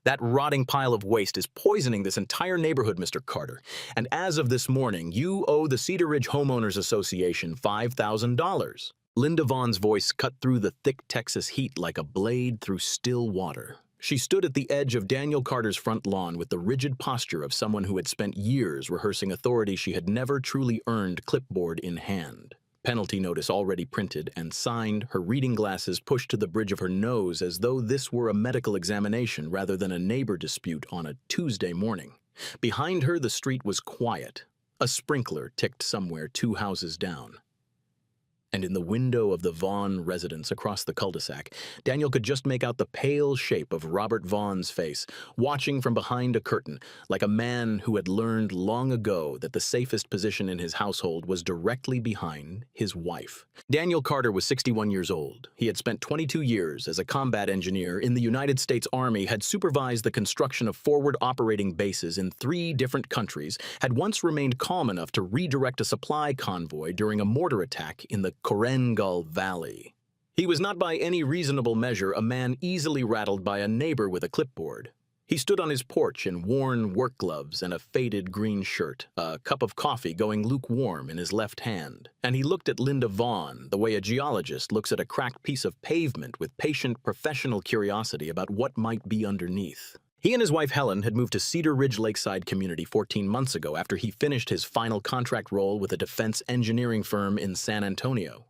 That rotting pile of waste is poisoning this entire neighborhood, Mr. Carter. And as of this morning, you owe the Cedar Ridge Homeowners Association $5,000. Linda Vaughn's voice cut through the thick Texas heat like a blade through still water. She stood at the edge of Daniel Carter's front lawn with the rigid posture of someone who had spent years rehearsing authority she had never truly earned, clipboard in hand. Penalty notice already printed and signed, her reading glasses pushed to the bridge of her nose as though this were a medical examination rather than a neighbor dispute on a Tuesday morning. Behind her, the street was quiet. A sprinkler ticked somewhere 2 houses down. And in the window of the Vaughn residence across the cul-de-sac, Daniel could just make out the pale shape of Robert Vaughn's face, watching from behind a curtain, like a man who had learned long ago that the safest position in his household was directly behind his wife. Daniel Carter was 61 years old. He had spent 22 years as a combat engineer in the United States Army, had supervised the construction of forward operating bases in 3 different countries, had once remained calm enough to redirect a supply convoy during a mortar attack in the Korengal Valley. He was not by any reasonable measure a man easily rattled by a neighbor with a clipboard. He stood on his porch in worn work gloves and a faded green shirt, a cup of coffee going lukewarm in his left hand, and he looked at Linda Vaughn the way a geologist looks at a cracked piece of pavement with patient, professional curiosity about what might be underneath. He and his wife Helen had moved to Cedar Ridge Lakeside Community 14 months ago after he finished his final contract role with a defense engineering firm in San Antonio.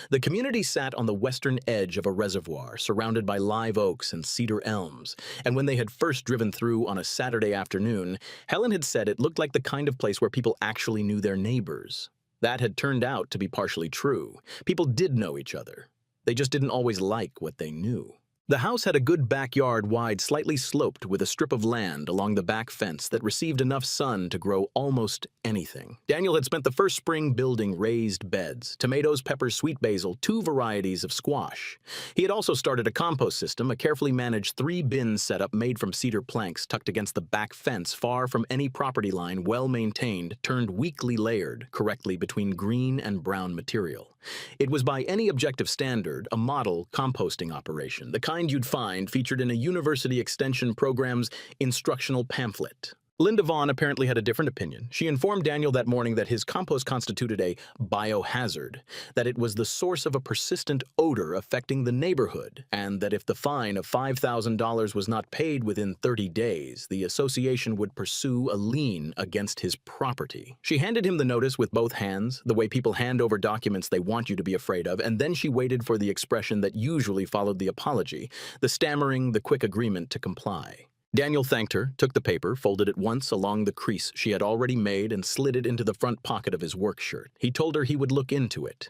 The community sat on the western edge of a reservoir surrounded by live oaks and cedar elms, and when they had first driven through on a Saturday afternoon, Helen had said it looked like the kind of place where people actually knew their neighbors. That had turned out to be partially true. People did know each other. They just didn't always like what they knew. The house had a good backyard, wide, slightly sloped, with a strip of land along the back fence that received enough sun to grow almost anything. Daniel had spent the first spring building raised beds, tomatoes, peppers, sweet basil, 2 varieties of squash. He had also started a compost system, a carefully managed 3-bin setup made from cedar planks tucked against the back fence far from any property line, well-maintained, turned weakly layered, correctly between green and brown material. It was by any objective standard a model composting operation, the kind you'd find featured in a university extension program's instructional pamphlet. Linda Vaughn apparently had a different opinion. She informed Daniel that morning that his compost constituted a biohazard, that it was the source of a persistent odor affecting the neighborhood, and that if the fine of $5,000 was not paid within 30 days, the association would pursue a lien against his property. She handed him the notice with both hands, the way people hand over documents they want you to be afraid of, and then she waited for the expression that usually followed the apology, the stammering, the quick agreement to comply. Daniel thanked her, took the paper, folded it once along the crease she had already made, and slid it into the front pocket of his work shirt. He told her he would look into it.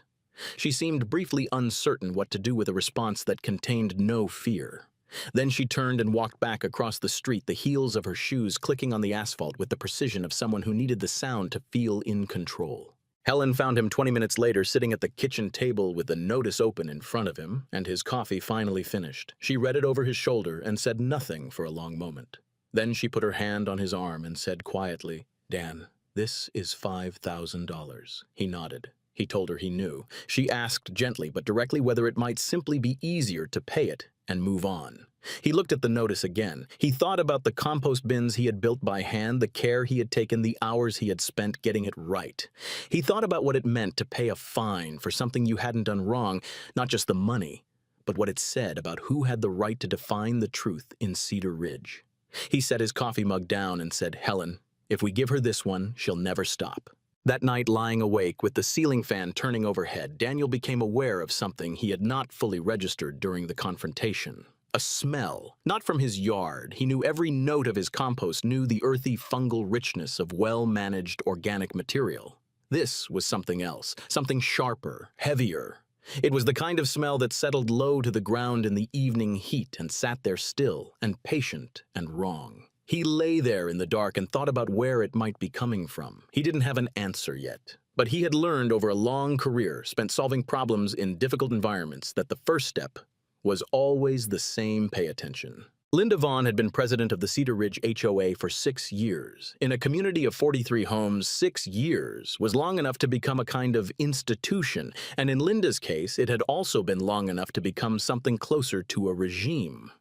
She seemed briefly uncertain what to do with a response that contained no fear. Then she turned and walked back across the street, the heels of her shoes clicking on the asphalt with the precision of someone who needed the sound to feel in control. Helen found him 20 minutes later sitting at the kitchen table with the notice open in front of him and his coffee finally finished. She read it over his shoulder and said nothing for a long moment. Then she put her hand on his arm and said quietly, "Dan, this is $5,000. He nodded. He told her he knew. She asked gently but directly whether it might simply be easier to pay it and move on. He looked at the notice again. He thought about the compost bins he had built by hand, the care he had taken, the hours he had spent getting it right. He thought about what it meant to pay a fine for something you hadn't done wrong, not just the money, but what it said about who had the right to define the truth in Cedar Ridge. He set his coffee mug down and said, "Helen, if we give her this one, she'll never stop." That night, lying awake with the ceiling fan turning overhead, Daniel became aware of something he had not fully registered during the confrontation. A smell, not from his yard. He knew every note of his compost, knew the earthy fungal richness of well-managed organic material. This was something else, something sharper, heavier. It was the kind of smell that settled low to the ground in the evening heat and sat there still and patient and wrong. He lay there in the dark and thought about where it might be coming from. He didn't have an answer yet, but he had learned over a long career, spent solving problems in difficult environments, that the first step was always the same: pay attention. Linda Vaughn had been president of the Cedar Ridge HOA for 6 years. In a community of 43 homes, 6 years was long enough to become a kind of institution, and in Linda's case, it had also been long enough to become something closer to a regime.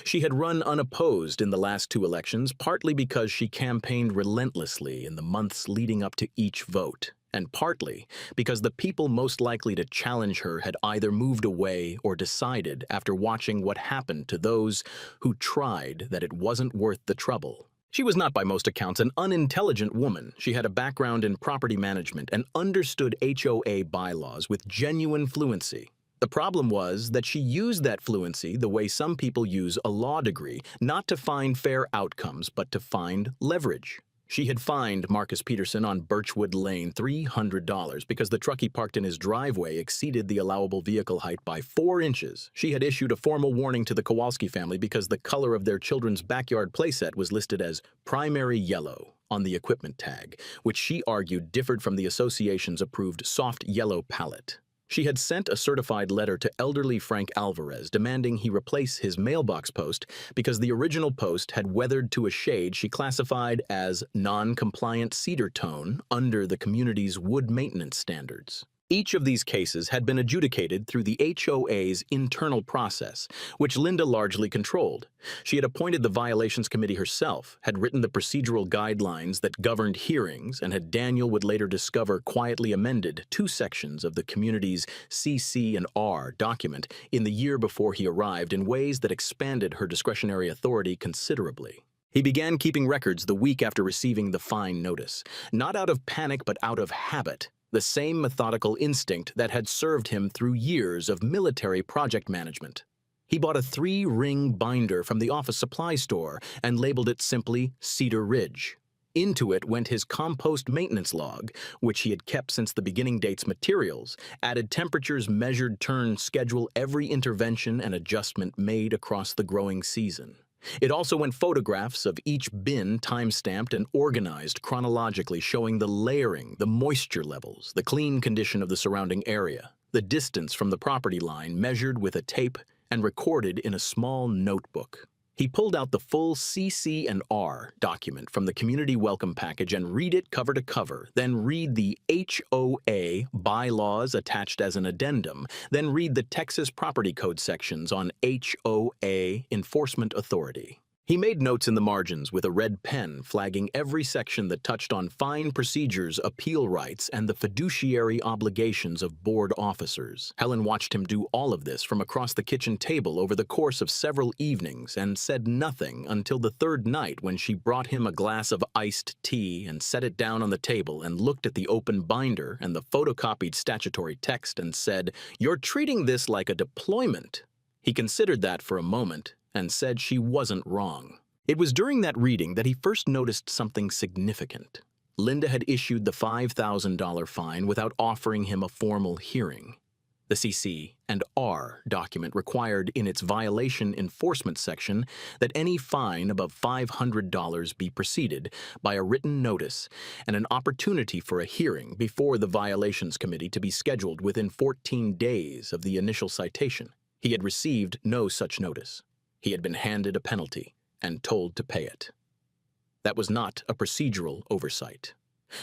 She had run unopposed in the last two elections, partly because she campaigned relentlessly in the months leading up to each vote, and partly because the people most likely to challenge her had either moved away or decided after watching what happened to those who tried that it wasn't worth the trouble. She was not by most accounts an unintelligent woman. She had a background in property management and understood HOA bylaws with genuine fluency. The problem was that she used that fluency the way some people use a law degree, not to find fair outcomes, but to find leverage. She had fined Marcus Peterson on Birchwood Lane $300 because the truck he parked in his driveway exceeded the allowable vehicle height by 4 inches. She had issued a formal warning to the Kowalski family because the color of their children's backyard playset was listed as primary yellow on the equipment tag, which she argued differed from the association's approved soft yellow palette. She had sent a certified letter to elderly Frank Alvarez demanding he replace his mailbox post because the original post had weathered to a shade she classified as non-compliant cedar tone under the community's wood maintenance standards. Each of these cases had been adjudicated through the HOA's internal process, which Linda largely controlled. She had appointed the Violations Committee herself, had written the procedural guidelines that governed hearings, and had Daniel would later discover quietly amended 2 sections of the community's CC and R document in the year before he arrived in ways that expanded her discretionary authority considerably. He began keeping records the week after receiving the fine notice, not out of panic but out of habit. The same methodical instinct that had served him through years of military project management. He bought a 3-ring binder from the office supply store and labeled it simply Cedar Ridge. Into it went his compost maintenance log, which he had kept since the beginning date's materials, added temperatures, measured turn schedule, every intervention and adjustment made across the growing season. It also went photographs of each bin time-stamped and organized chronologically, showing the layering, the moisture levels, the clean condition of the surrounding area, the distance from the property line measured with a tape and recorded in a small notebook. He pulled out the full CC and R document from the community welcome package and read it cover to cover, then read the HOA bylaws attached as an addendum, then read the Texas Property Code sections on HOA enforcement authority. He made notes in the margins with a red pen flagging every section that touched on fine procedures, appeal rights, and the fiduciary obligations of board officers. Helen watched him do all of this from across the kitchen table over the course of several evenings and said nothing until the 3rd night when she brought him a glass of iced tea and set it down on the table and looked at the open binder and the photocopied statutory text and said, "You're treating this like a deployment." He considered that for a moment and said she wasn't wrong. It was during that reading that he first noticed something significant. Linda had issued the $5,000 fine without offering him a formal hearing. The CC and R document required in its violation enforcement section that any fine above $500 be preceded by a written notice and an opportunity for a hearing before the Violations Committee to be scheduled within 14 days of the initial citation. He had received no such notice. He had been handed a penalty and told to pay it. That was not a procedural oversight.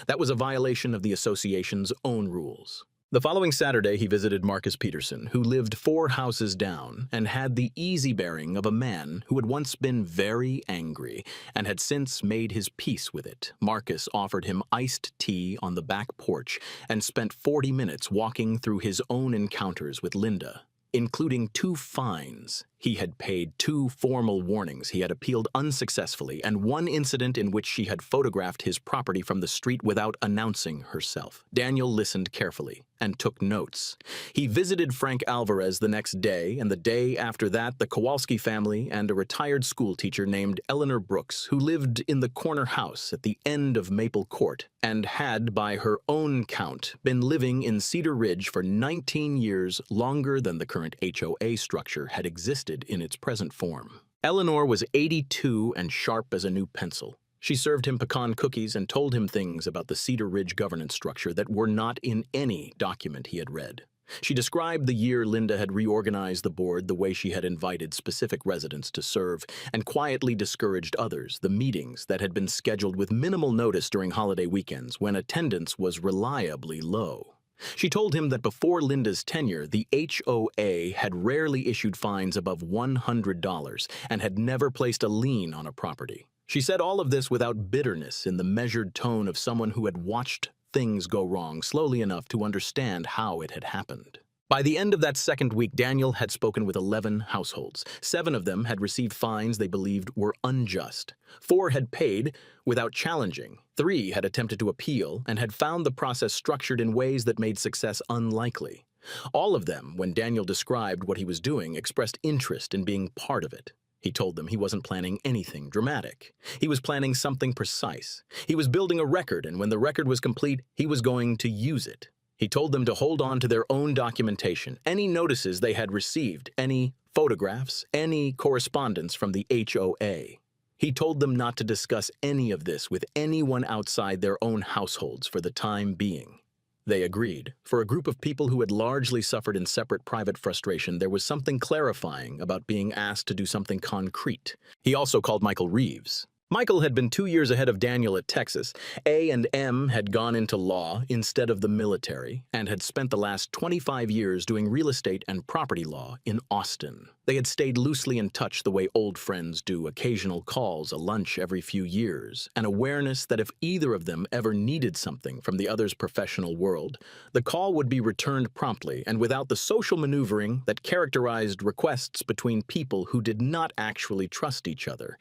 That was a violation of the association's own rules. The following Saturday, he visited Marcus Peterson, who lived 4 houses down and had the easy bearing of a man who had once been very angry and had since made his peace with it. Marcus offered him iced tea on the back porch and spent 40 minutes walking through his own encounters with Linda, including 2 fines. He had paid 2 formal warnings he had appealed unsuccessfully, and 1 incident in which she had photographed his property from the street without announcing herself. Daniel listened carefully and took notes. He visited Frank Alvarez the next day, and the day after that the Kowalski family and a retired school teacher named Eleanor Brooks, who lived in the corner house at the end of Maple Court and had, by her own count, been living in Cedar Ridge for 19 years, longer than the current HOA structure had existed in its present form. Eleanor was 82 and sharp as a new pencil. She served him pecan cookies and told him things about the Cedar Ridge governance structure that were not in any document he had read. She described the year Linda had reorganized the board the way she had invited specific residents to serve and quietly discouraged others, the meetings that had been scheduled with minimal notice during holiday weekends when attendance was reliably low. She told him that before Linda's tenure, the HOA had rarely issued fines above $100 and had never placed a lien on a property. She said all of this without bitterness, in the measured tone of someone who had watched things go wrong slowly enough to understand how it had happened. By the end of that second week, Daniel had spoken with 11 households. 7 of them had received fines they believed were unjust. 4 had paid without challenging. 3 had attempted to appeal and had found the process structured in ways that made success unlikely. All of them, when Daniel described what he was doing, expressed interest in being part of it. He told them he wasn't planning anything dramatic. He was planning something precise. He was building a record, and when the record was complete, he was going to use it. He told them to hold on to their own documentation, any notices they had received, any photographs, any correspondence from the HOA. He told them not to discuss any of this with anyone outside their own households for the time being. They agreed. For a group of people who had largely suffered in separate private frustration, there was something clarifying about being asked to do something concrete. He also called Michael Reeves. Michael had been 2 years ahead of Daniel at Texas. A&M had gone into law instead of the military and had spent the last 25 years doing real estate and property law in Austin. They had stayed loosely in touch the way old friends do, occasional calls, a lunch every few years, an awareness that if either of them ever needed something from the other's professional world, the call would be returned promptly and without the social maneuvering that characterized requests between people who did not actually trust each other.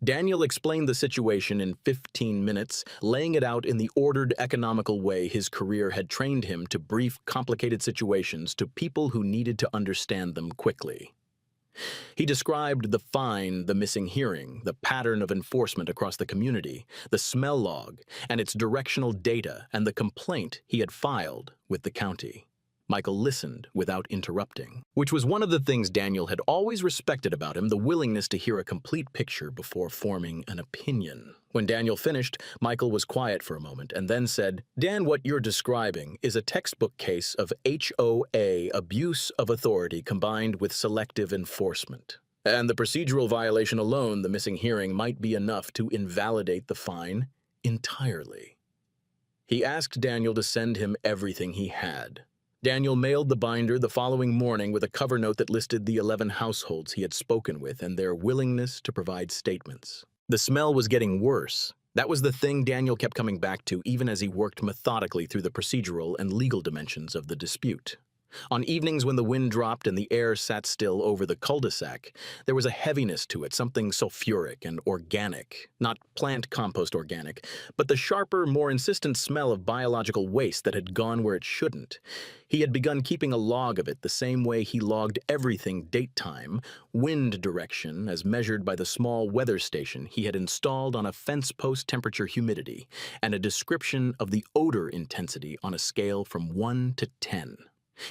Daniel explained the situation in 15 minutes, laying it out in the ordered, economical way his career had trained him to brief complicated situations to people who needed to understand them quickly. He described the fine, the missing hearing, the pattern of enforcement across the community, the smell log, and its directional data, and the complaint he had filed with the county. Michael listened without interrupting, which was one of the things Daniel had always respected about him, the willingness to hear a complete picture before forming an opinion. When Daniel finished, Michael was quiet for a moment and then said, "Dan, what you're describing is a textbook case of HOA abuse of authority combined with selective enforcement. And the procedural violation alone, the missing hearing, might be enough to invalidate the fine entirely." He asked Daniel to send him everything he had. Daniel mailed the binder the following morning with a cover note that listed the 11 households he had spoken with and their willingness to provide statements. The smell was getting worse. That was the thing Daniel kept coming back to even as he worked methodically through the procedural and legal dimensions of the dispute. On evenings when the wind dropped and the air sat still over the cul-de-sac, there was a heaviness to it, something sulfuric and organic, not plant compost organic, but the sharper, more insistent smell of biological waste that had gone where it shouldn't. He had begun keeping a log of it the same way he logged everything: date time, wind direction as measured by the small weather station he had installed on a fence post, temperature, humidity, and a description of the odor intensity on a scale from 1 to 10.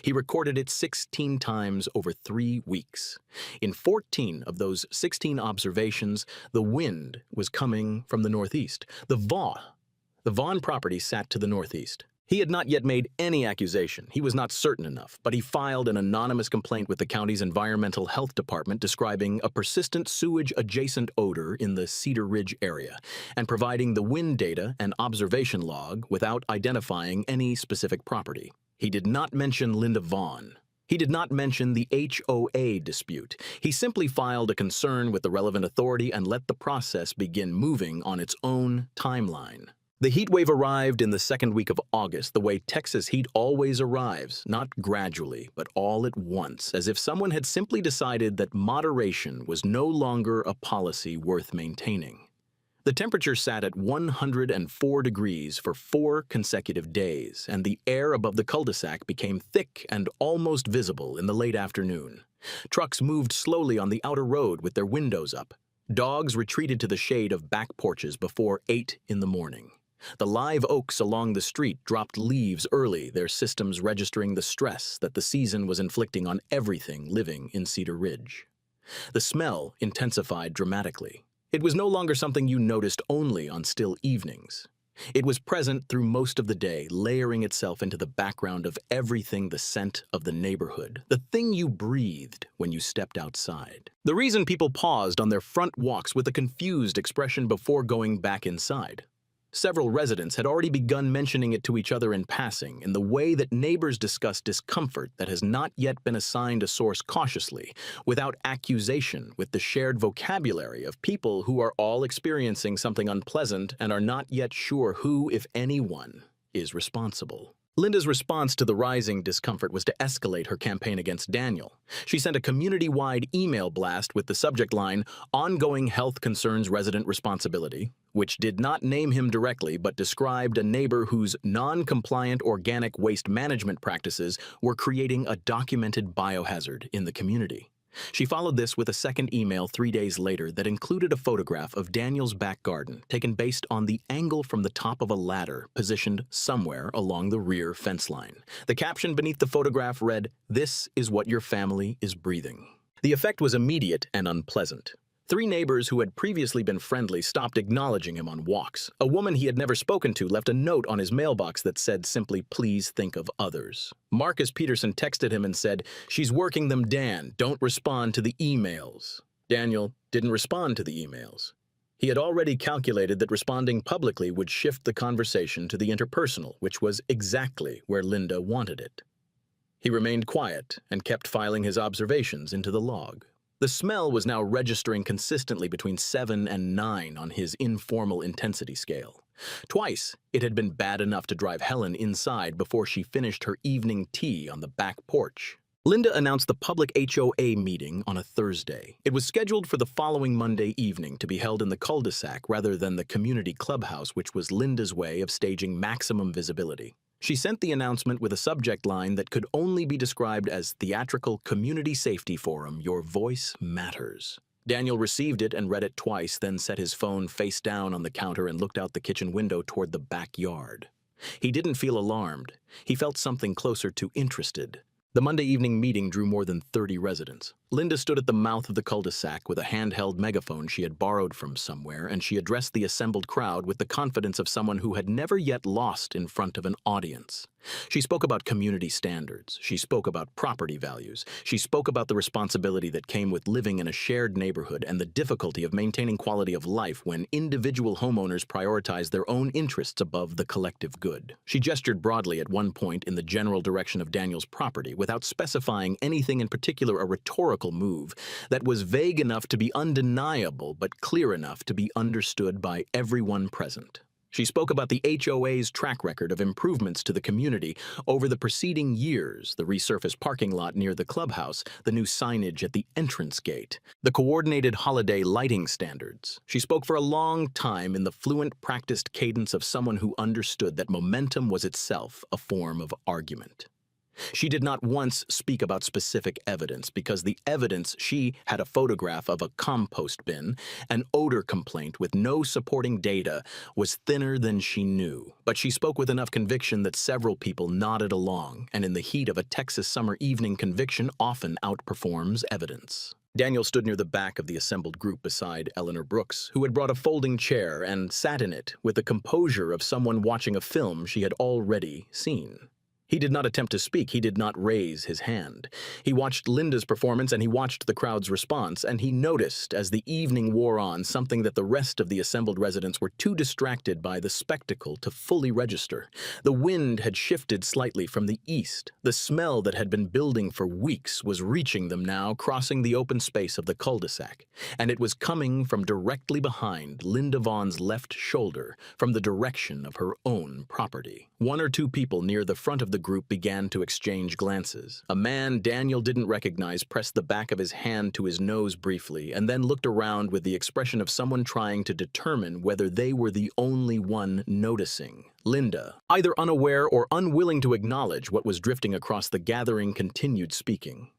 He recorded it 16 times over 3 weeks. In 14 of those 16 observations, the wind was coming from the northeast. The Vaughn property sat to the northeast. He had not yet made any accusation. He was not certain enough, but he filed an anonymous complaint with the county's environmental health department describing a persistent sewage-adjacent odor in the Cedar Ridge area and providing the wind data and observation log without identifying any specific property. He did not mention Linda Vaughn. He did not mention the HOA dispute. He simply filed a concern with the relevant authority and let the process begin moving on its own timeline. The heat wave arrived in the second week of August, the way Texas heat always arrives, not gradually, but all at once, as if someone had simply decided that moderation was no longer a policy worth maintaining. The temperature sat at 104 degrees for 4 consecutive days, and the air above the cul-de-sac became thick and almost visible in the late afternoon. Trucks moved slowly on the outer road with their windows up. Dogs retreated to the shade of back porches before 8 in the morning. The live oaks along the street dropped leaves early, their systems registering the stress that the season was inflicting on everything living in Cedar Ridge. The smell intensified dramatically. It was no longer something you noticed only on still evenings. It was present through most of the day, layering itself into the background of everything: the scent of the neighborhood, the thing you breathed when you stepped outside. The reason people paused on their front walks with a confused expression before going back inside. Several residents had already begun mentioning it to each other in passing, in the way that neighbors discuss discomfort that has not yet been assigned a source cautiously, without accusation, with the shared vocabulary of people who are all experiencing something unpleasant and are not yet sure who, if anyone, is responsible. Linda's response to the rising discomfort was to escalate her campaign against Daniel. She sent a community-wide email blast with the subject line, "Ongoing Health Concerns Resident Responsibility," which did not name him directly but described a neighbor whose non-compliant organic waste management practices were creating a documented biohazard in the community. She followed this with a second email 3 days later that included a photograph of Daniel's back garden taken based on the angle from the top of a ladder positioned somewhere along the rear fence line. The caption beneath the photograph read, "This is what your family is breathing." The effect was immediate and unpleasant. 3 neighbors who had previously been friendly stopped acknowledging him on walks. A woman he had never spoken to left a note on his mailbox that said simply, "Please think of others." Marcus Peterson texted him and said, "She's working them, Dan. Don't respond to the emails." Daniel didn't respond to the emails. He had already calculated that responding publicly would shift the conversation to the interpersonal, which was exactly where Linda wanted it. He remained quiet and kept filing his observations into the log. The smell was now registering consistently between 7 and 9 on his informal intensity scale. Twice, it had been bad enough to drive Helen inside before she finished her evening tea on the back porch. Linda announced the public HOA meeting on a Thursday. It was scheduled for the following Monday evening to be held in the cul-de-sac rather than the community clubhouse, which was Linda's way of staging maximum visibility. She sent the announcement with a subject line that could only be described as Theatrical Community Safety Forum, Your Voice Matters. Daniel received it and read it twice, then set his phone face down on the counter and looked out the kitchen window toward the backyard. He didn't feel alarmed. He felt something closer to interested. The Monday evening meeting drew more than 30 residents. Linda stood at the mouth of the cul-de-sac with a handheld megaphone she had borrowed from somewhere, and she addressed the assembled crowd with the confidence of someone who had never yet lost in front of an audience. She spoke about community standards. She spoke about property values. She spoke about the responsibility that came with living in a shared neighborhood and the difficulty of maintaining quality of life when individual homeowners prioritize their own interests above the collective good. She gestured broadly at one point in the general direction of Daniel's property without specifying anything in particular, a rhetorical move that was vague enough to be undeniable but clear enough to be understood by everyone present. She spoke about the HOA's track record of improvements to the community over the preceding years, the resurfaced parking lot near the clubhouse, the new signage at the entrance gate, the coordinated holiday lighting standards. She spoke for a long time in the fluent, practiced cadence of someone who understood that momentum was itself a form of argument. She did not once speak about specific evidence because the evidence she had a photograph of a compost bin, an odor complaint with no supporting data, was thinner than she knew. But she spoke with enough conviction that several people nodded along, and in the heat of a Texas summer evening, conviction often outperforms evidence. Daniel stood near the back of the assembled group beside Eleanor Brooks, who had brought a folding chair and sat in it with the composure of someone watching a film she had already seen. He did not attempt to speak. He did not raise his hand. He watched Linda's performance and he watched the crowd's response, and he noticed as the evening wore on something that the rest of the assembled residents were too distracted by the spectacle to fully register. The wind had shifted slightly from the east. The smell that had been building for weeks was reaching them now, crossing the open space of the cul-de-sac, and it was coming from directly behind Linda Vaughn's left shoulder, from the direction of her own property. 1 or 2 people near the front of the group began to exchange glances. A man Daniel didn't recognize pressed the back of his hand to his nose briefly and then looked around with the expression of someone trying to determine whether they were the only one noticing. Linda, either unaware or unwilling to acknowledge what was drifting across the gathering, continued speaking.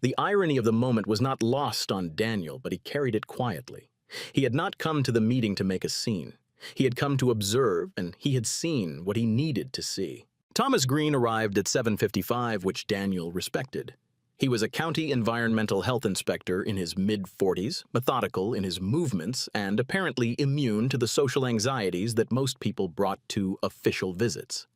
The irony of the moment was not lost on Daniel, but he carried it quietly. He had not come to the meeting to make a scene. He had come to observe, and he had seen what he needed to see. Thomas Green arrived at 7:55, which Daniel respected. He was a county environmental health inspector in his mid-40s, methodical in his movements, and apparently immune to the social anxieties that most people brought to official visits.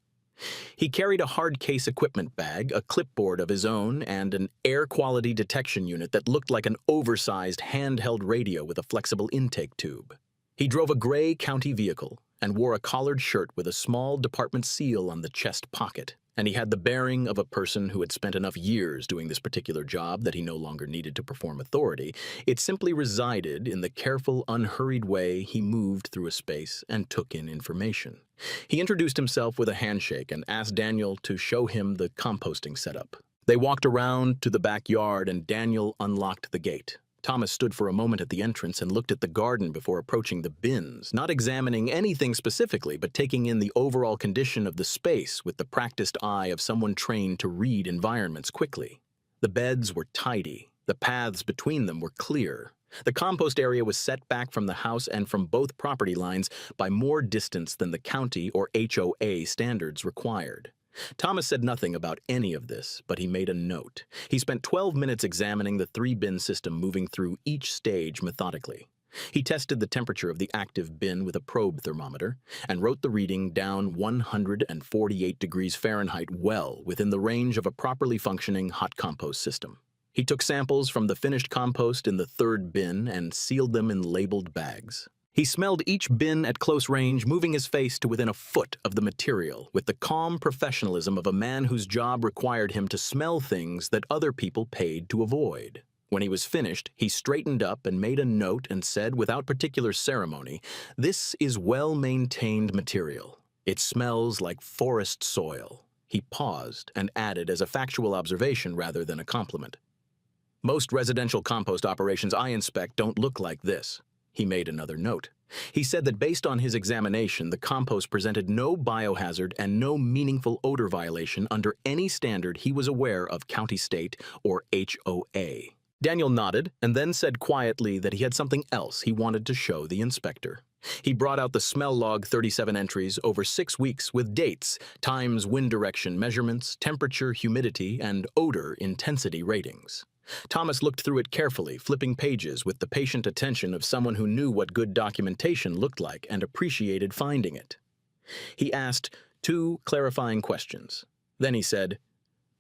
He carried a hard case equipment bag, a clipboard of his own, and an air quality detection unit that looked like an oversized handheld radio with a flexible intake tube. He drove a gray county vehicle, and wore a collared shirt with a small department seal on the chest pocket. And he had the bearing of a person who had spent enough years doing this particular job that he no longer needed to perform authority. It simply resided in the careful, unhurried way he moved through a space and took in information. He introduced himself with a handshake and asked Daniel to show him the composting setup. They walked around to the backyard and Daniel unlocked the gate. Thomas stood for a moment at the entrance and looked at the garden before approaching the bins, not examining anything specifically, but taking in the overall condition of the space with the practiced eye of someone trained to read environments quickly. The beds were tidy. The paths between them were clear. The compost area was set back from the house and from both property lines by more distance than the county or HOA standards required. Thomas said nothing about any of this, but he made a note. He spent 12 minutes examining the 3-bin system, moving through each stage methodically. He tested the temperature of the active bin with a probe thermometer and wrote the reading down 148 degrees Fahrenheit, well within the range of a properly functioning hot compost system. He took samples from the finished compost in the 3rd bin and sealed them in labeled bags. He smelled each bin at close range, moving his face to within a foot of the material with the calm professionalism of a man whose job required him to smell things that other people paid to avoid. When he was finished, he straightened up and made a note and said without particular ceremony, "This is well-maintained material. It smells like forest soil." He paused and added as a factual observation rather than a compliment, "Most residential compost operations I inspect don't look like this." He made another note. He said that based on his examination, the compost presented no biohazard and no meaningful odor violation under any standard he was aware of, county, state, or HOA. Daniel nodded and then said quietly that he had something else he wanted to show the inspector. He brought out the smell log, 37 entries over 6 weeks with dates, times, wind direction measurements, temperature, humidity, and odor intensity ratings. Thomas looked through it carefully, flipping pages with the patient attention of someone who knew what good documentation looked like and appreciated finding it. He asked 2 clarifying questions. Then he said,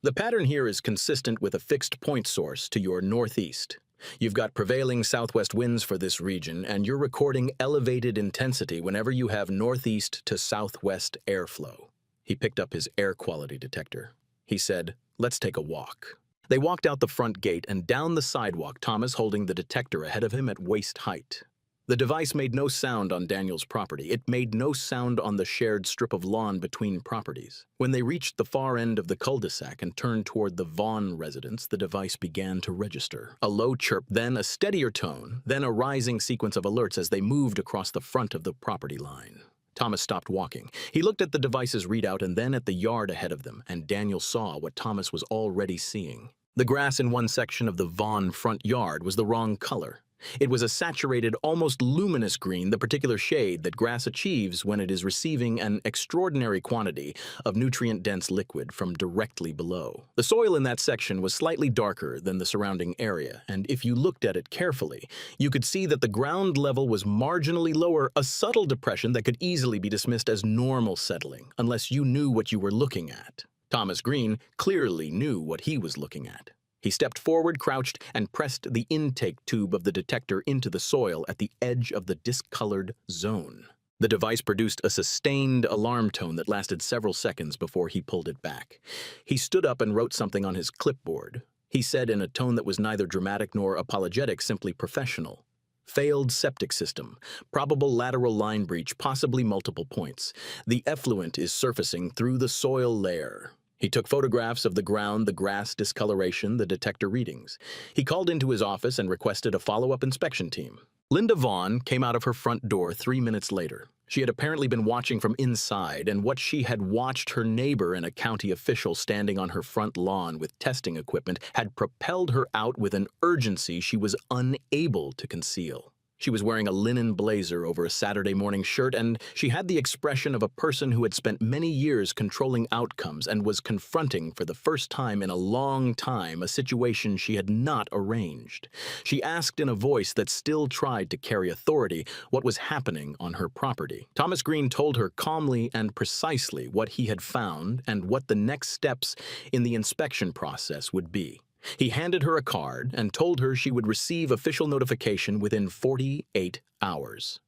"The pattern here is consistent with a fixed point source to your northeast. You've got prevailing southwest winds for this region, and you're recording elevated intensity whenever you have northeast to southwest airflow." He picked up his air quality detector. He said, "Let's take a walk." They walked out the front gate and down the sidewalk, Thomas holding the detector ahead of him at waist height. The device made no sound on Daniel's property. It made no sound on the shared strip of lawn between properties. When they reached the far end of the cul-de-sac and turned toward the Vaughn residence, the device began to register. A low chirp, then a steadier tone, then a rising sequence of alerts as they moved across the front of the property line. Thomas stopped walking. He looked at the device's readout and then at the yard ahead of them, and Daniel saw what Thomas was already seeing. The grass in one section of the Vaughn front yard was the wrong color. It was a saturated, almost luminous green, the particular shade that grass achieves when it is receiving an extraordinary quantity of nutrient-dense liquid from directly below. The soil in that section was slightly darker than the surrounding area, and if you looked at it carefully, you could see that the ground level was marginally lower, a subtle depression that could easily be dismissed as normal settling, unless you knew what you were looking at. Thomas Green clearly knew what he was looking at. He stepped forward, crouched, and pressed the intake tube of the detector into the soil at the edge of the discolored zone. The device produced a sustained alarm tone that lasted several seconds before he pulled it back. He stood up and wrote something on his clipboard. He said in a tone that was neither dramatic nor apologetic, simply professional, "Failed septic system. Probable lateral line breach, possibly multiple points. The effluent is surfacing through the soil layer." He took photographs of the ground, the grass discoloration, the detector readings. He called into his office and requested a follow-up inspection team. Linda Vaughn came out of her front door 3 minutes later. She had apparently been watching from inside, and what she had watched her neighbor and a county official standing on her front lawn with testing equipment had propelled her out with an urgency she was unable to conceal. She was wearing a linen blazer over a Saturday morning shirt, and she had the expression of a person who had spent many years controlling outcomes and was confronting for the first time in a long time a situation she had not arranged. She asked in a voice that still tried to carry authority what was happening on her property. Thomas Green told her calmly and precisely what he had found and what the next steps in the inspection process would be. He handed her a card and told her she would receive official notification within 48 hours.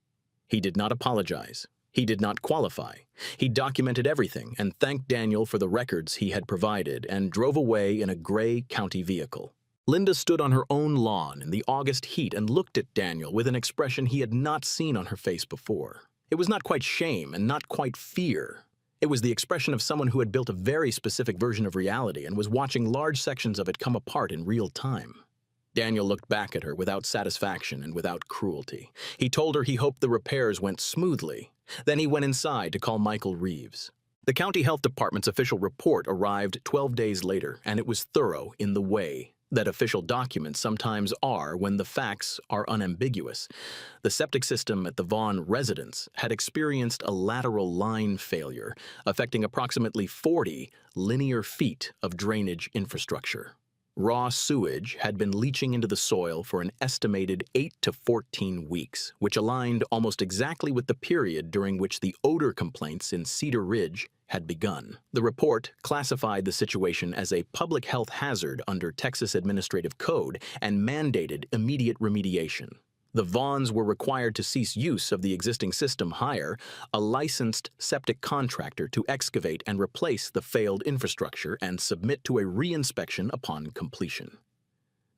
He did not apologize. He did not qualify. He documented everything and thanked Daniel for the records he had provided and drove away in a gray county vehicle. Linda stood on her own lawn in the August heat and looked at Daniel with an expression he had not seen on her face before. It was not quite shame and not quite fear. It was the expression of someone who had built a very specific version of reality and was watching large sections of it come apart in real time. Daniel looked back at her without satisfaction and without cruelty. He told her he hoped the repairs went smoothly. Then he went inside to call Michael Reeves. The county health department's official report arrived 12 days later, and it was thorough in the way that official documents sometimes are when the facts are unambiguous. The septic system at the Vaughn residence had experienced a lateral line failure, affecting approximately 40 linear feet of drainage infrastructure. Raw sewage had been leaching into the soil for an estimated 8 to 14 weeks, which aligned almost exactly with the period during which the odor complaints in Cedar Ridge had begun. The report classified the situation as a public health hazard under Texas Administrative Code and mandated immediate remediation. The Vaughns were required to cease use of the existing system, hire a licensed septic contractor to excavate and replace the failed infrastructure, and submit to a reinspection upon completion.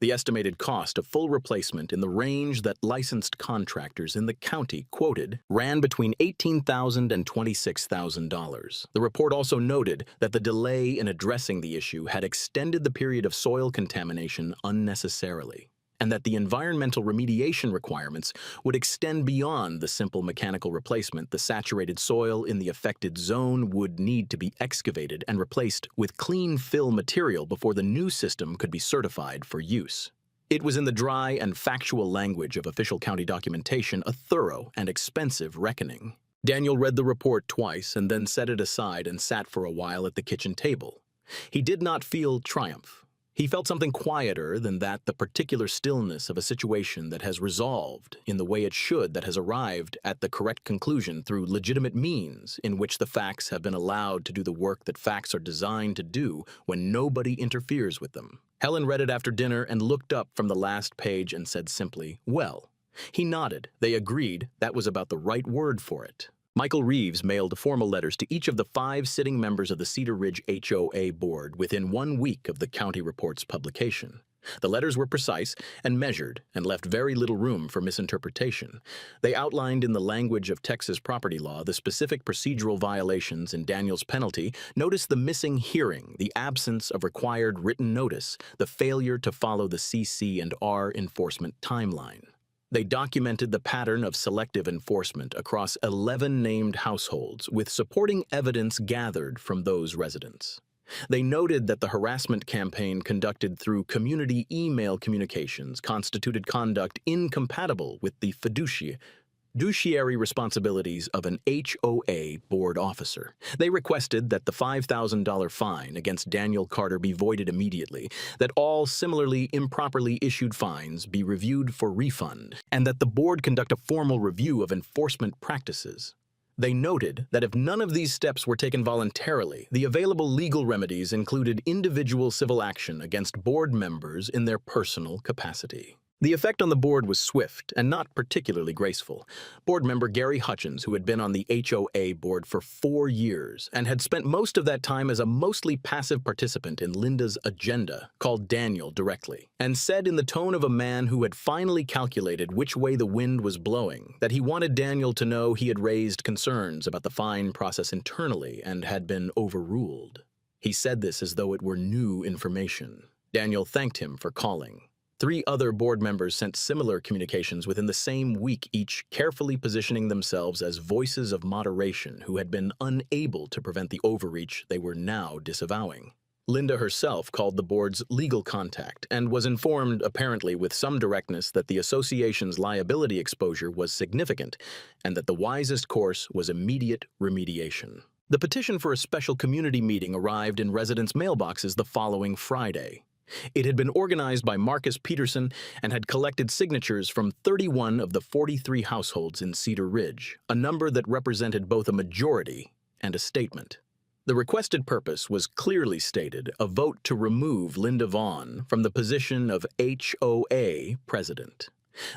The estimated cost of full replacement in the range that licensed contractors in the county quoted ran between $18,000 and $26,000. The report also noted that the delay in addressing the issue had extended the period of soil contamination unnecessarily, and that the environmental remediation requirements would extend beyond the simple mechanical replacement. The saturated soil in the affected zone would need to be excavated and replaced with clean fill material before the new system could be certified for use. It was, in the dry and factual language of official county documentation, a thorough and expensive reckoning. Daniel read the report twice and then set it aside and sat for a while at the kitchen table. He did not feel triumph. He felt something quieter than that, the particular stillness of a situation that has resolved in the way it should, that has arrived at the correct conclusion through legitimate means in which the facts have been allowed to do the work that facts are designed to do when nobody interferes with them. Helen read it after dinner and looked up from the last page and said simply, "Well." He nodded. They agreed that was about the right word for it. Michael Reeves mailed formal letters to each of the 5 sitting members of the Cedar Ridge HOA board within 1 week of the county report's publication. The letters were precise and measured and left very little room for misinterpretation. They outlined in the language of Texas property law the specific procedural violations in Daniel's penalty. Notice the missing hearing, the absence of required written notice, the failure to follow the CC&R enforcement timeline. They documented the pattern of selective enforcement across 11 named households, with supporting evidence gathered from those residents. They noted that the harassment campaign conducted through community email communications constituted conduct incompatible with the fiduciary responsibilities of an HOA board officer. They requested that the $5,000 fine against Daniel Carter be voided immediately, that all similarly improperly issued fines be reviewed for refund, and that the board conduct a formal review of enforcement practices. They noted that if none of these steps were taken voluntarily, the available legal remedies included individual civil action against board members in their personal capacity. The effect on the board was swift and not particularly graceful. Board member Gary Hutchins, who had been on the HOA board for 4 years and had spent most of that time as a mostly passive participant in Linda's agenda, called Daniel directly and said in the tone of a man who had finally calculated which way the wind was blowing that he wanted Daniel to know he had raised concerns about the fine process internally and had been overruled. He said this as though it were new information. Daniel thanked him for calling. 3 other board members sent similar communications within the same week, each carefully positioning themselves as voices of moderation who had been unable to prevent the overreach they were now disavowing. Linda herself called the board's legal contact and was informed, apparently with some directness, that the association's liability exposure was significant and that the wisest course was immediate remediation. The petition for a special community meeting arrived in residents' mailboxes the following Friday. It had been organized by Marcus Peterson and had collected signatures from 31 of the 43 households in Cedar Ridge, a number that represented both a majority and a statement. The requested purpose was clearly stated: a vote to remove Linda Vaughn from the position of HOA president.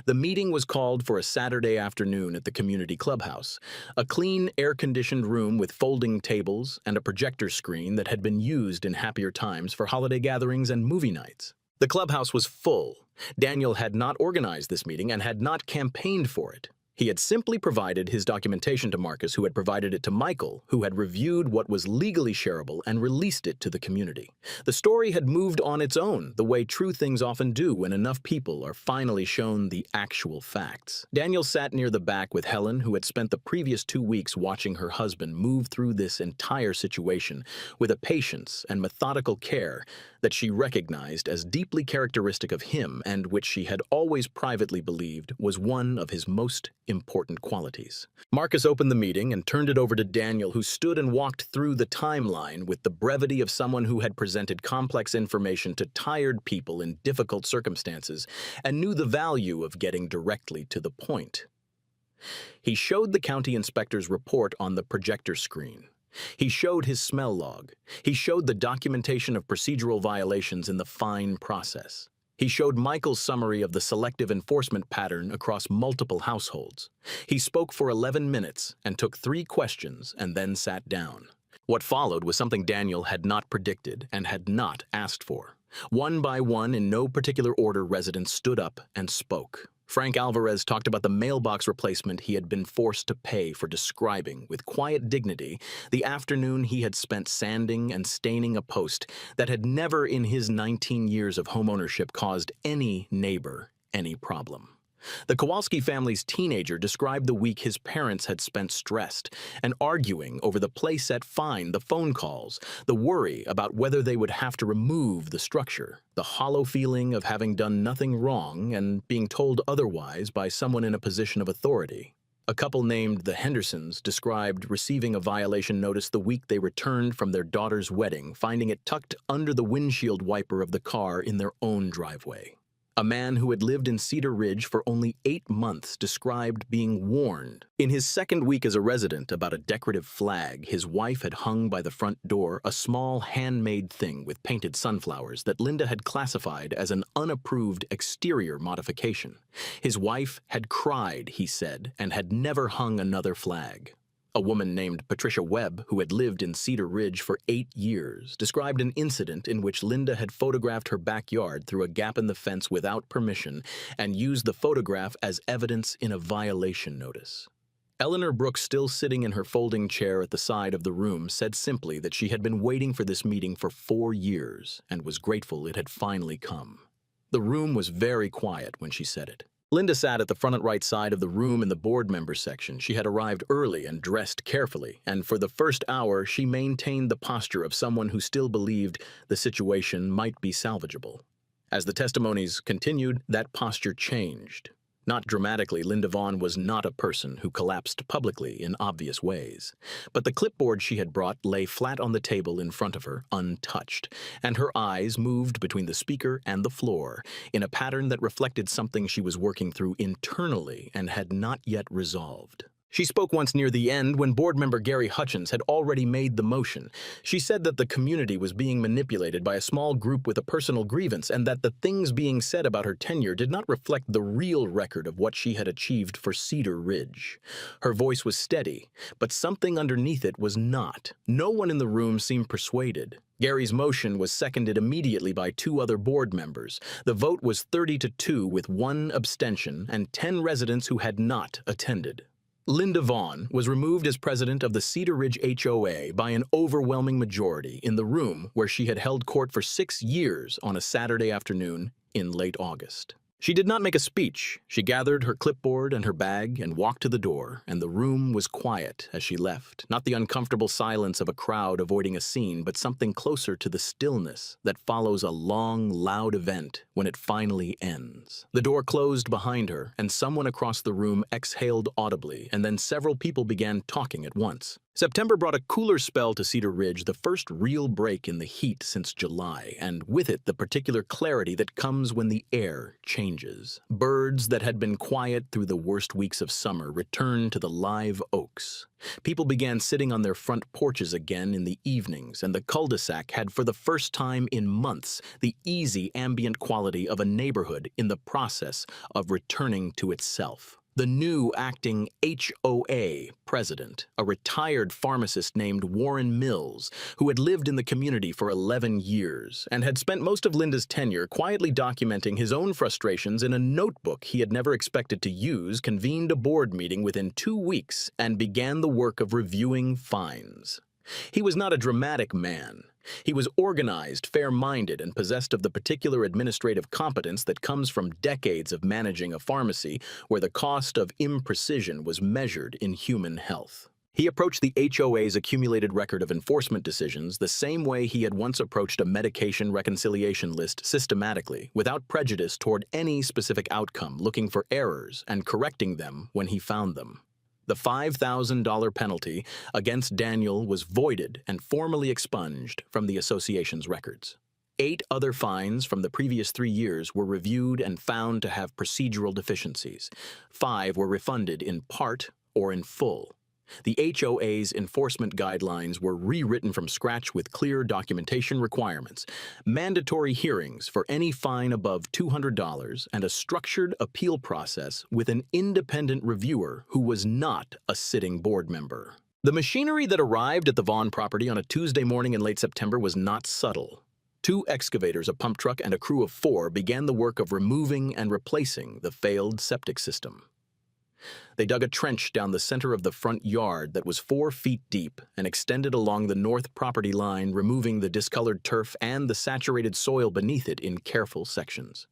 The meeting was called for a Saturday afternoon at the community clubhouse, a clean, air-conditioned room with folding tables and a projector screen that had been used in happier times for holiday gatherings and movie nights. The clubhouse was full. Daniel had not organized this meeting and had not campaigned for it. He had simply provided his documentation to Marcus, who had provided it to Michael, who had reviewed what was legally shareable and released it to the community. The story had moved on its own, the way true things often do when enough people are finally shown the actual facts. Daniel sat near the back with Helen, who had spent the previous 2 weeks watching her husband move through this entire situation with a patience and methodical care that she recognized as deeply characteristic of him and which she had always privately believed was one of his most important qualities. Marcus opened the meeting and turned it over to Daniel, who stood and walked through the timeline with the brevity of someone who had presented complex information to tired people in difficult circumstances and knew the value of getting directly to the point. He showed the county inspector's report on the projector screen. He showed his smell log. He showed the documentation of procedural violations in the fine process. He showed Michael's summary of the selective enforcement pattern across multiple households. He spoke for 11 minutes and took 3 questions and then sat down. What followed was something Daniel had not predicted and had not asked for. One by one, in no particular order, residents stood up and spoke. Frank Alvarez talked about the mailbox replacement he had been forced to pay for describing, with quiet dignity, the afternoon he had spent sanding and staining a post that had never in his 19 years of homeownership caused any neighbor any problem. The Kowalski family's teenager described the week his parents had spent stressed and arguing over the playset fine, the phone calls, the worry about whether they would have to remove the structure, the hollow feeling of having done nothing wrong and being told otherwise by someone in a position of authority. A couple named the Hendersons described receiving a violation notice the week they returned from their daughter's wedding, finding it tucked under the windshield wiper of the car in their own driveway. A man who had lived in Cedar Ridge for only 8 months described being warned in his second week as a resident about a decorative flag his wife had hung by the front door, a small handmade thing with painted sunflowers that Linda had classified as an unapproved exterior modification. His wife had cried, he said, and had never hung another flag. A woman named Patricia Webb, who had lived in Cedar Ridge for 8 years, described an incident in which Linda had photographed her backyard through a gap in the fence without permission and used the photograph as evidence in a violation notice. Eleanor Brooks, still sitting in her folding chair at the side of the room, said simply that she had been waiting for this meeting for 4 years and was grateful it had finally come. The room was very quiet when she said it. Linda sat at the front right side of the room in the board member section. She had arrived early and dressed carefully, and for the first hour she maintained the posture of someone who still believed the situation might be salvageable. As the testimonies continued, that posture changed. Not dramatically, Linda Vaughn was not a person who collapsed publicly in obvious ways. But the clipboard she had brought lay flat on the table in front of her, untouched, and her eyes moved between the speaker and the floor in a pattern that reflected something she was working through internally and had not yet resolved. She spoke once near the end when board member Gary Hutchins had already made the motion. She said that the community was being manipulated by a small group with a personal grievance and that the things being said about her tenure did not reflect the real record of what she had achieved for Cedar Ridge. Her voice was steady, but something underneath it was not. No one in the room seemed persuaded. Gary's motion was seconded immediately by 2 other board members. The vote was 30-2 with 1 abstention and 10 residents who had not attended. Linda Vaughn was removed as president of the Cedar Ridge HOA by an overwhelming majority in the room where she had held court for 6 years on a Saturday afternoon in late August. She did not make a speech. She gathered her clipboard and her bag and walked to the door, and the room was quiet as she left, not the uncomfortable silence of a crowd avoiding a scene, but something closer to the stillness that follows a long, loud event when it finally ends. The door closed behind her, and someone across the room exhaled audibly, and then several people began talking at once. September brought a cooler spell to Cedar Ridge, the first real break in the heat since July, and with it the particular clarity that comes when the air changes. Birds that had been quiet through the worst weeks of summer returned to the live oaks. People began sitting on their front porches again in the evenings, and the cul-de-sac had for the first time in months the easy ambient quality of a neighborhood in the process of returning to itself. The new acting HOA president, a retired pharmacist named Warren Mills, who had lived in the community for 11 years and had spent most of Linda's tenure quietly documenting his own frustrations in a notebook he had never expected to use, convened a board meeting within 2 weeks and began the work of reviewing fines. He was not a dramatic man. He was organized, fair-minded, and possessed of the particular administrative competence that comes from decades of managing a pharmacy where the cost of imprecision was measured in human health. He approached the HOA's accumulated record of enforcement decisions the same way he had once approached a medication reconciliation list systematically, without prejudice toward any specific outcome, looking for errors and correcting them when he found them. The $5,000 penalty against Daniel was voided and formally expunged from the association's records. 8 other fines from the previous 3 years were reviewed and found to have procedural deficiencies. 5 were refunded in part or in full. The HOA's enforcement guidelines were rewritten from scratch with clear documentation requirements, mandatory hearings for any fine above $200, and a structured appeal process with an independent reviewer who was not a sitting board member. The machinery that arrived at the Vaughn property on a Tuesday morning in late September was not subtle. 2 excavators, a pump truck, and a crew of 4 began the work of removing and replacing the failed septic system. They dug a trench down the center of the front yard that was 4 feet deep and extended along the north property line, removing the discolored turf and the saturated soil beneath it in careful sections.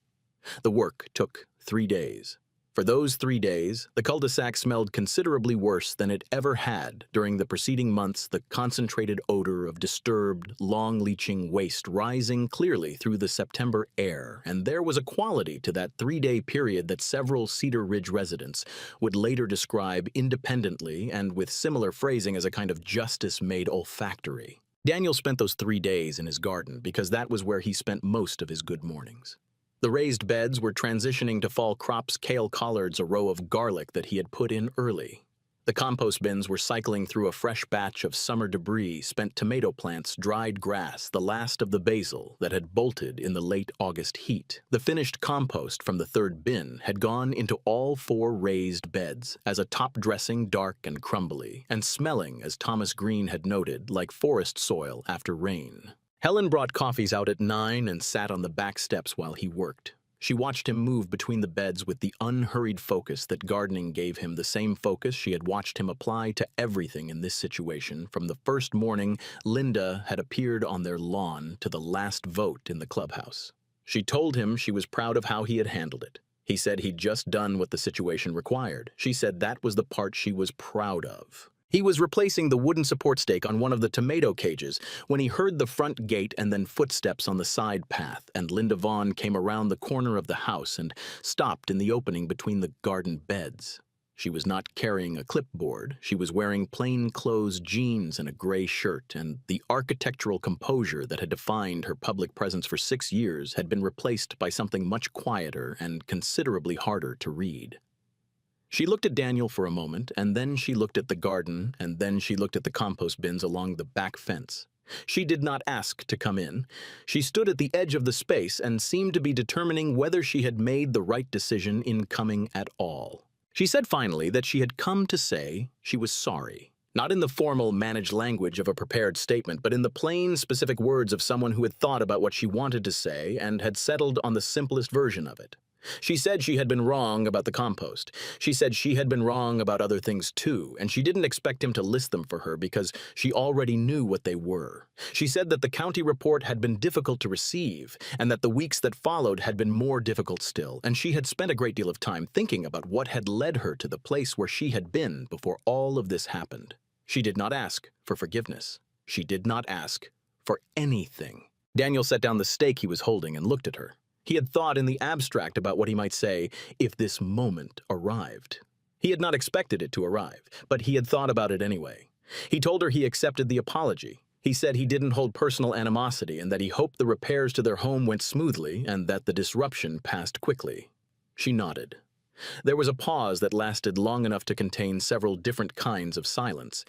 The work took 3 days. For those 3 days, the cul-de-sac smelled considerably worse than it ever had during the preceding months, the concentrated odor of disturbed, long-leaching waste rising clearly through the September air, and there was a quality to that 3-day period that several Cedar Ridge residents would later describe independently and with similar phrasing as a kind of justice made olfactory. Daniel spent those 3 days in his garden because that was where he spent most of his good mornings. The raised beds were transitioning to fall crops, kale collards, a row of garlic that he had put in early. The compost bins were cycling through a fresh batch of summer debris, spent tomato plants, dried grass, the last of the basil that had bolted in the late August heat. The finished compost from the 3rd bin had gone into all 4 raised beds as a top dressing, dark and crumbly, and smelling, as Thomas Green had noted, like forest soil after rain. Helen brought coffees out at 9 and sat on the back steps while he worked. She watched him move between the beds with the unhurried focus that gardening gave him, the same focus she had watched him apply to everything in this situation from the first morning Linda had appeared on their lawn to the last vote in the clubhouse. She told him she was proud of how he had handled it. He said he'd just done what the situation required. She said that was the part she was proud of. He was replacing the wooden support stake on one of the tomato cages when he heard the front gate and then footsteps on the side path, and Linda Vaughn came around the corner of the house and stopped in the opening between the garden beds. She was not carrying a clipboard. She was wearing plain-clothes jeans and a gray shirt, and the architectural composure that had defined her public presence for 6 years had been replaced by something much quieter and considerably harder to read. She looked at Daniel for a moment, and then she looked at the garden, and then she looked at the compost bins along the back fence. She did not ask to come in. She stood at the edge of the space and seemed to be determining whether she had made the right decision in coming at all. She said finally that she had come to say she was sorry. Not in the formal, managed language of a prepared statement, but in the plain, specific words of someone who had thought about what she wanted to say and had settled on the simplest version of it. She said she had been wrong about the compost. She said she had been wrong about other things too, and she didn't expect him to list them for her because she already knew what they were. She said that the county report had been difficult to receive, and that the weeks that followed had been more difficult still, and she had spent a great deal of time thinking about what had led her to the place where she had been before all of this happened. She did not ask for forgiveness. She did not ask for anything. Daniel set down the stake he was holding and looked at her. He had thought in the abstract about what he might say if this moment arrived. He had not expected it to arrive, but he had thought about it anyway. He told her he accepted the apology. He said he didn't hold personal animosity and that he hoped the repairs to their home went smoothly and that the disruption passed quickly. She nodded. There was a pause that lasted long enough to contain several different kinds of silence.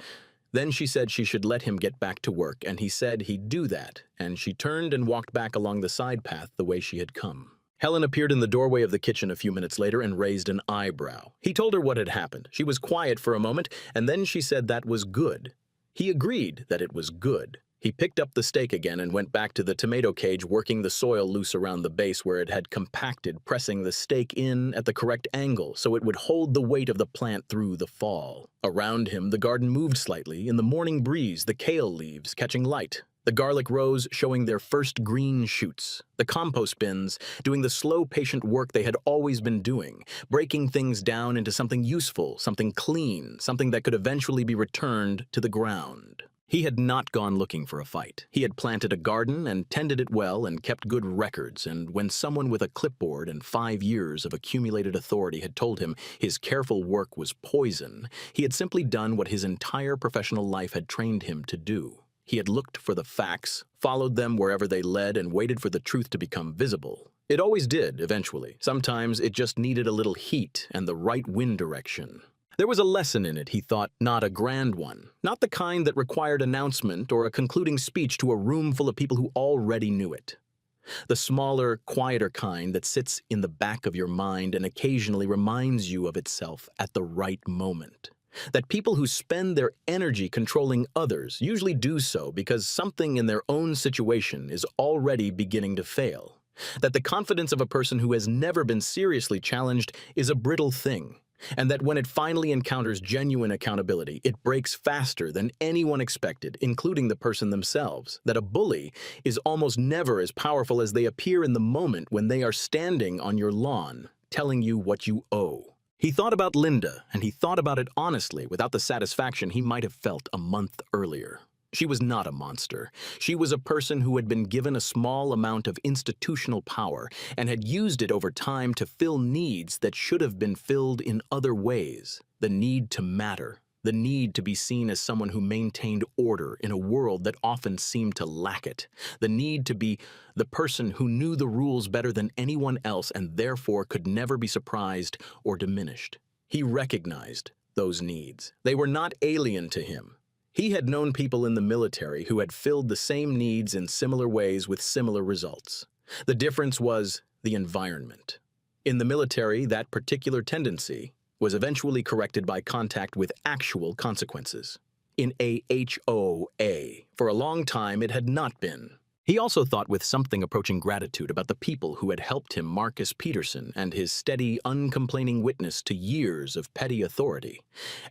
Then she said she should let him get back to work, and he said he'd do that, and she turned and walked back along the side path the way she had come. Helen appeared in the doorway of the kitchen a few minutes later and raised an eyebrow. He told her what had happened. She was quiet for a moment, and then she said that was good. He agreed that it was good. He picked up the stake again and went back to the tomato cage, working the soil loose around the base where it had compacted, pressing the stake in at the correct angle so it would hold the weight of the plant through the fall. Around him, the garden moved slightly. In the morning breeze, the kale leaves catching light, the garlic rows showing their first green shoots, the compost bins doing the slow, patient work they had always been doing, breaking things down into something useful, something clean, something that could eventually be returned to the ground. He had not gone looking for a fight. He had planted a garden and tended it well and kept good records, and when someone with a clipboard and 5 years of accumulated authority had told him his careful work was poison, he had simply done what his entire professional life had trained him to do. He had looked for the facts, followed them wherever they led, and waited for the truth to become visible. It always did, eventually. Sometimes it just needed a little heat and the right wind direction. There was a lesson in it, he thought, not a grand one, not the kind that required announcement or a concluding speech to a room full of people who already knew it. The smaller, quieter kind that sits in the back of your mind and occasionally reminds you of itself at the right moment. That people who spend their energy controlling others usually do so because something in their own situation is already beginning to fail. That the confidence of a person who has never been seriously challenged is a brittle thing. And that when it finally encounters genuine accountability, it breaks faster than anyone expected, including the person themselves. That a bully is almost never as powerful as they appear in the moment when they are standing on your lawn, telling you what you owe. He thought about Linda, and he thought about it honestly, without the satisfaction he might have felt a month earlier. She was not a monster. She was a person who had been given a small amount of institutional power and had used it over time to fill needs that should have been filled in other ways. The need to matter. The need to be seen as someone who maintained order in a world that often seemed to lack it. The need to be the person who knew the rules better than anyone else and therefore could never be surprised or diminished. He recognized those needs. They were not alien to him. He had known people in the military who had filled the same needs in similar ways with similar results. The difference was the environment. In the military, that particular tendency was eventually corrected by contact with actual consequences. In a HOA, for a long time it had not been. He also thought with something approaching gratitude about the people who had helped him, Marcus Peterson and his steady, uncomplaining witness to years of petty authority,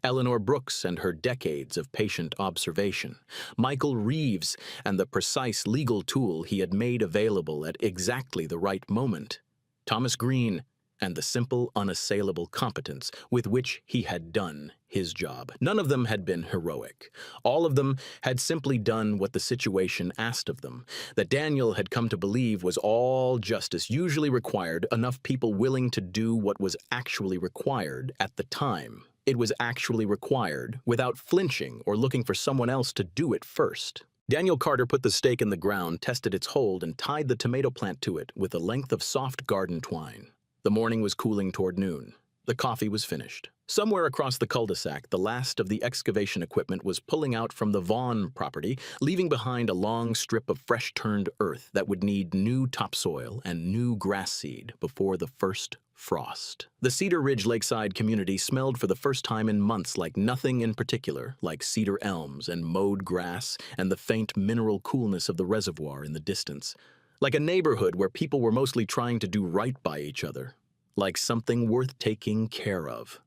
Eleanor Brooks and her decades of patient observation, Michael Reeves and the precise legal tool he had made available at exactly the right moment, Thomas Green and the simple, unassailable competence with which he had done his job. None of them had been heroic. All of them had simply done what the situation asked of them. That Daniel had come to believe was all justice usually required enough people willing to do what was actually required at the time. It was actually required without flinching or looking for someone else to do it first. Daniel Carter put the stake in the ground, tested its hold, and tied the tomato plant to it with a length of soft garden twine. The morning was cooling toward noon. The coffee was finished. Somewhere across the cul-de-sac, the last of the excavation equipment was pulling out from the Vaughn property, leaving behind a long strip of fresh-turned earth that would need new topsoil and new grass seed before the first frost. The Cedar Ridge Lakeside community smelled for the first time in months like nothing in particular, like cedar elms and mowed grass and the faint mineral coolness of the reservoir in the distance. Like a neighborhood where people were mostly trying to do right by each other. Like something worth taking care of.